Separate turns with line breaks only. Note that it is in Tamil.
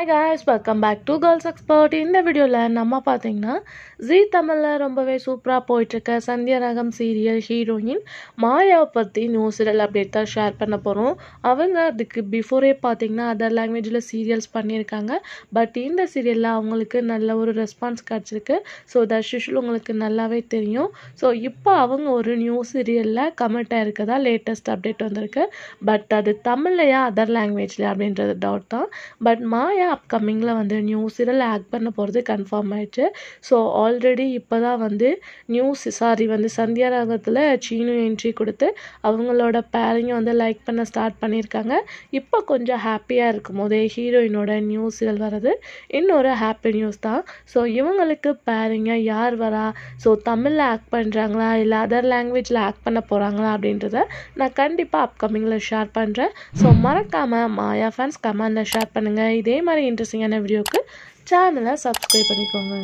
Hi guys, welcome back to Girls Expert. இந்த வீடியோல நம்ம பாத்தீங்கன்னா ஜீ தமிழ்ல ரொம்பவே சூப்பரா போயிட்டு இருக்க சந்தியா ராகம் சீரியல் ஹீரோயின் மாயாவை பத்தி நியூஸ் அப்டேட் தான் ஷேர் பண்ண போறோம். அவங்க அதுக்கு பிஃபோரே பாத்தீங்கன்னா அதர் லாங்குவேஜ்ல சீரியல்ஸ் பண்ணியிருக்காங்க. பட் இந்த சீரியல்ல அவங்களுக்கு நல்ல ஒரு ரெஸ்பான்ஸ் கிடைச்சிருக்கு. ஸோ தர்ஷிஷுல் உங்களுக்கு நல்லாவே தெரியும். ஸோ இப்போ அவங்க ஒரு நியூ சீரியல்ல கமிட் ஆயிருக்கதா லேட்டஸ்ட் அப்டேட் வந்திருக்கு. பட் அது தமிழ்லையா அதர் லாங்குவேஜ்ல அப்படின்றது டவுட் தான். பட் மாயா அப்கமிங்கில் வந்து நியூ சீரியல் ஆக்ட் பண்ண போகிறது கன்ஃபார்ம் ஆயிடுச்சு. ஸோ ஆல்ரெடி இப்போ தான் வந்து சந்தியா ராகத்தில் சீனு என்ட்ரி கொடுத்து அவங்களோட பேரிங்கை வந்து லைக் பண்ண ஸ்டார்ட் பண்ணியிருக்காங்க. இப்போ கொஞ்சம் ஹாப்பியாக இருக்கும் போதே ஹீரோயினோட நியூ சீரியல் வர்றது இன்னொரு ஹாப்பி நியூஸ் தான். ஸோ இவங்களுக்கு பேரிங்கை யார் வரா, ஸோ தமிழில் ஆக்ட் பண்ணுறாங்களா இல்லை அதர் லாங்குவேஜில் ஆக்ட் பண்ண போகிறாங்களா அப்படின்றத நான் கண்டிப்பாக அப்கமிங்கில் ஷேர் பண்ணுறேன். ஸோ மறக்காமல் மாயா ஃபேன்ஸ் கமெண்டில் ஷேர் பண்ணுங்கள். இதே மாதிரி இன்ட்ரெஸ்டிங்கான வீடியோக்கு சேனலை சப்ஸ்கிரைப் பண்ணிக்கோங்க.